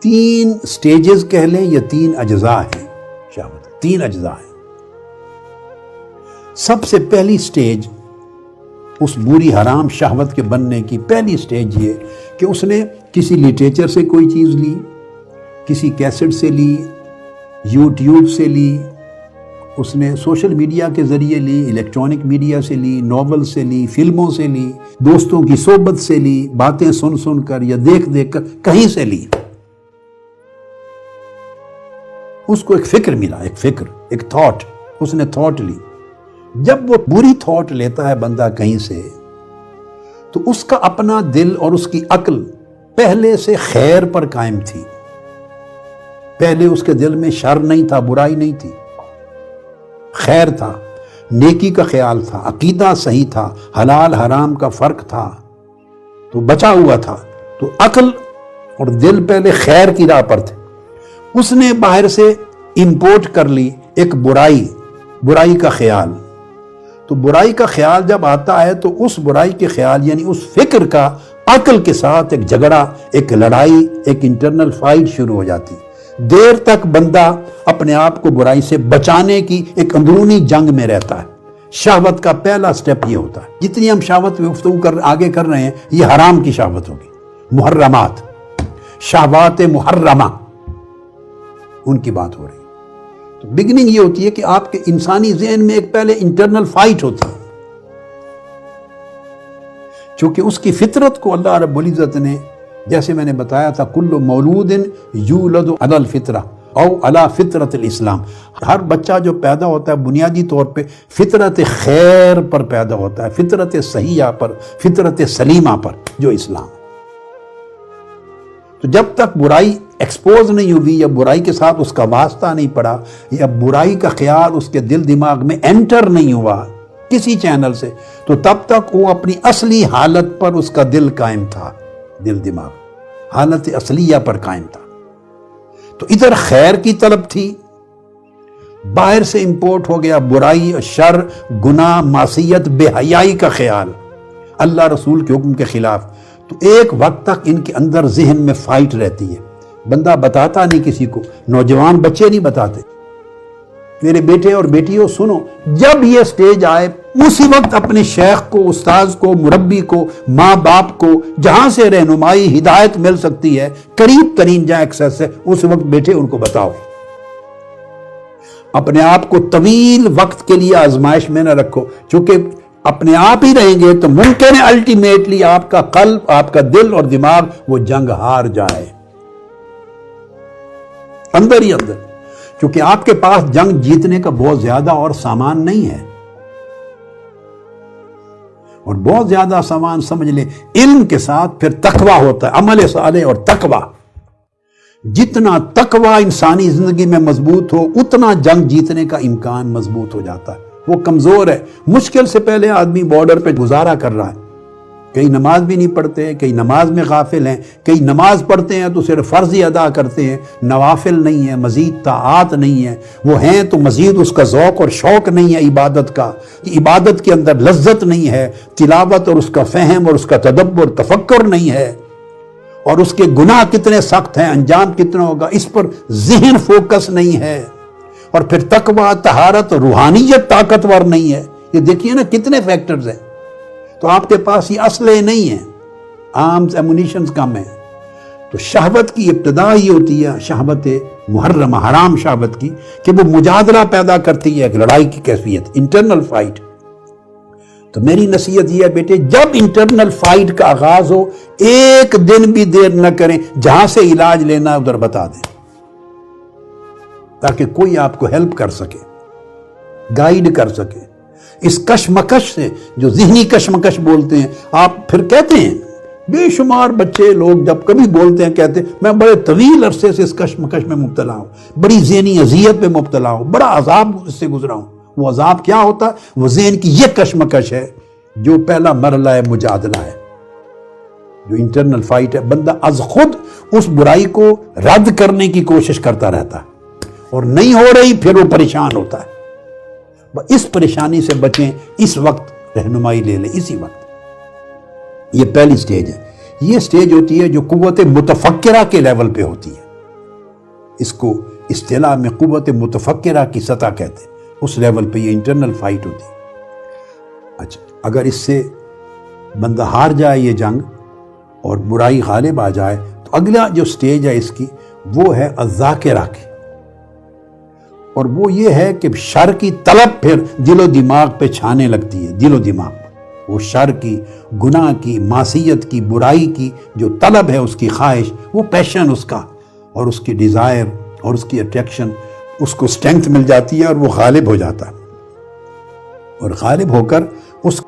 تین سٹیجز کہہ لیں یا تین اجزاء ہیں شہوت، تین اجزاء ہیں۔ سب سے پہلی سٹیج اس بری حرام شہوت کے بننے کی پہلی سٹیج یہ کہ اس نے کسی لٹریچر سے کوئی چیز لی، کسی کیسٹ سے لی، یوٹیوب سے لی، اس نے سوشل میڈیا کے ذریعے لی، الیکٹرانک میڈیا سے لی، ناول سے لی، فلموں سے لی، دوستوں کی صحبت سے لی، باتیں سن سن کر یا دیکھ دیکھ کر کہیں سے لی۔ اس کو ایک فکر ملا، ایک فکر، ایک تھاٹ، اس نے تھاٹ لی۔ جب وہ بری تھاٹ لیتا ہے بندہ کہیں سے تو اس کا اپنا دل اور اس کی عقل پہلے سے خیر پر قائم تھی، پہلے اس کے دل میں شر نہیں تھا، برائی نہیں تھی، خیر تھا، نیکی کا خیال تھا، عقیدہ صحیح تھا، حلال حرام کا فرق تھا، تو بچا ہوا تھا۔ تو عقل اور دل پہلے خیر کی راہ پر تھے۔ اس نے باہر سے امپورٹ کر لی ایک برائی کا خیال۔ تو برائی کا خیال جب آتا ہے تو اس برائی کے خیال یعنی اس فکر کا عقل کے ساتھ ایک جھگڑا، ایک لڑائی، ایک انٹرنل فائٹ شروع ہو جاتی۔ دیر تک بندہ اپنے آپ کو برائی سے بچانے کی ایک اندرونی جنگ میں رہتا ہے۔ شہوت کا پہلا سٹیپ یہ ہوتا ہے۔ جتنی ہم شہوت میں گفتگو آگے کر رہے ہیں یہ حرام کی شہوت ہوگی، محرمات، شہوات محرمہ، ان کی بات ہو رہی ہے۔ تو بگننگ یہ ہوتی ہے کہ آپ کے انسانی ذہن میں ایک پہلے انٹرنل فائٹ ہوتی ہے، چونکہ اس کی فطرت کو اللہ رب العزت نے، جیسے میں نے بتایا تھا، کل مولود یولد علی الفطرہ او علی فطرت الاسلام، ہر بچہ جو پیدا ہوتا ہے بنیادی طور پہ فطرت خیر پر پیدا ہوتا ہے، فطرت صحیحہ پر، فطرت سلیمہ پر، جو اسلام ہے۔ تو جب تک برائی ایکسپوز نہیں ہوئی یا برائی کے ساتھ اس کا واسطہ نہیں پڑا یا برائی کا خیال اس کے دل دماغ میں انٹر نہیں ہوا کسی چینل سے، تو تب تک وہ اپنی اصلی حالت پر اس کا دل قائم تھا، دل دماغ حالت اصلیہ پر قائم تھا۔ تو ادھر خیر کی طلب تھی، باہر سے امپورٹ ہو گیا برائی، شر، گناہ، معصیت، بے حیائی کا خیال، اللہ رسول کے حکم کے خلاف۔ تو ایک وقت تک ان کے اندر ذہن میں فائٹ رہتی ہے، بندہ بتاتا نہیں کسی کو، نوجوان بچے نہیں بتاتے۔ میرے بیٹے اور بیٹیوں سنو، جب یہ سٹیج آئے اسی وقت اپنے شیخ کو، استاذ کو، مربی کو، ماں باپ کو، جہاں سے رہنمائی ہدایت مل سکتی ہے، قریب ترین جہاں ایکسیس ہے، اس وقت بیٹے ان کو بتاؤ۔ اپنے آپ کو طویل وقت کے لیے آزمائش میں نہ رکھو، چونکہ اپنے آپ ہی رہیں گے تو ممکن ہے الٹیمیٹلی آپ کا قلب، آپ کا دل اور دماغ وہ جنگ ہار جائے اندر ہی اندر، کیونکہ آپ کے پاس جنگ جیتنے کا بہت زیادہ اور سامان نہیں ہے، اور بہت زیادہ سامان سمجھ لیں علم کے ساتھ پھر تقویٰ ہوتا ہے، عمل صالح اور تقویٰ۔ جتنا تقویٰ انسانی زندگی میں مضبوط ہو اتنا جنگ جیتنے کا امکان مضبوط ہو جاتا ہے۔ وہ کمزور ہے، مشکل سے پہلے آدمی بارڈر پہ گزارا کر رہا ہے، کئی نماز بھی نہیں پڑھتے، کئی نماز میں غافل ہیں، کئی نماز پڑھتے ہیں تو صرف فرض ہی ادا کرتے ہیں، نوافل نہیں ہے، مزید طاعات نہیں ہے، وہ ہیں تو مزید اس کا ذوق اور شوق نہیں ہے عبادت کا، عبادت کے اندر لذت نہیں ہے، تلاوت اور اس کا فہم اور اس کا تدبر، تفکر نہیں ہے، اور اس کے گناہ کتنے سخت ہیں، انجام کتنا ہوگا، اس پر ذہن فوکس نہیں ہے، اور پھر تقویٰ، طہارت، روحانیت طاقتور نہیں ہے۔ یہ دیکھیے نا کتنے فیکٹرز ہیں۔ تو آپ کے پاس یہ اسلحے نہیں ہیں، آرمز، ایمونیشنز کم ہیں۔ تو شہوت کی ابتدا یہ ہوتی ہے، شہوت محرمہ، حرام شہوت کی، کہ وہ مجادلہ پیدا کرتی ہے، ایک لڑائی کی کیفیت، انٹرنل فائٹ۔ تو میری نصیحت یہ ہے بیٹے، جب انٹرنل فائٹ کا آغاز ہو ایک دن بھی دیر نہ کریں، جہاں سے علاج لینا ادھر بتا دیں، تاکہ کوئی آپ کو ہیلپ کر سکے، گائیڈ کر سکے۔ اس کشمکش سے، جو ذہنی کشمکش بولتے ہیں، آپ پھر کہتے ہیں، بے شمار بچے لوگ جب کبھی بولتے ہیں کہتے ہیں میں بڑے طویل عرصے سے اس کشمکش میں مبتلا ہوں، بڑی ذہنی اذیت میں مبتلا ہوں، بڑا عذاب اس سے گزرا ہوں۔ وہ عذاب کیا ہوتا ہے؟ وہ ذہن کی یہ کشمکش ہے جو پہلا مرحلہ ہے، مجادلہ ہے، جو انٹرنل فائٹ ہے۔ بندہ از خود اس برائی کو رد کرنے کی کوشش کرتا رہتا ہے، اور نہیں ہو رہی پھر وہ پریشان ہوتا ہے۔ اس پریشانی سے بچیں، اس وقت رہنمائی لے لیں، اسی وقت۔ یہ پہلی سٹیج ہے۔ یہ سٹیج ہوتی ہے جو قوت متفکرہ کے لیول پہ ہوتی ہے۔ اس کو اصطلاح میں قوت متفکرہ کی سطح کہتے ہیں، اس لیول پہ یہ انٹرنل فائٹ ہوتی ہے۔ اچھا، اگر اس سے بندہ ہار جائے یہ جنگ اور برائی غالب آ جائے تو اگلا جو سٹیج ہے اس کی وہ ہے الذاکرہ کی، اور وہ یہ ہے کہ شر کی طلب پھر دل و دماغ پہ چھانے لگتی ہے، دل و دماغ پہ وہ شر کی، گناہ کی، معصیت کی، برائی کی جو طلب ہے، اس کی خواہش، وہ پیشن اس کا اور اس کی ڈیزائر اور اس کی اٹریکشن، اس کو اسٹرینتھ مل جاتی ہے اور وہ غالب ہو جاتا ہے، اور غالب ہو کر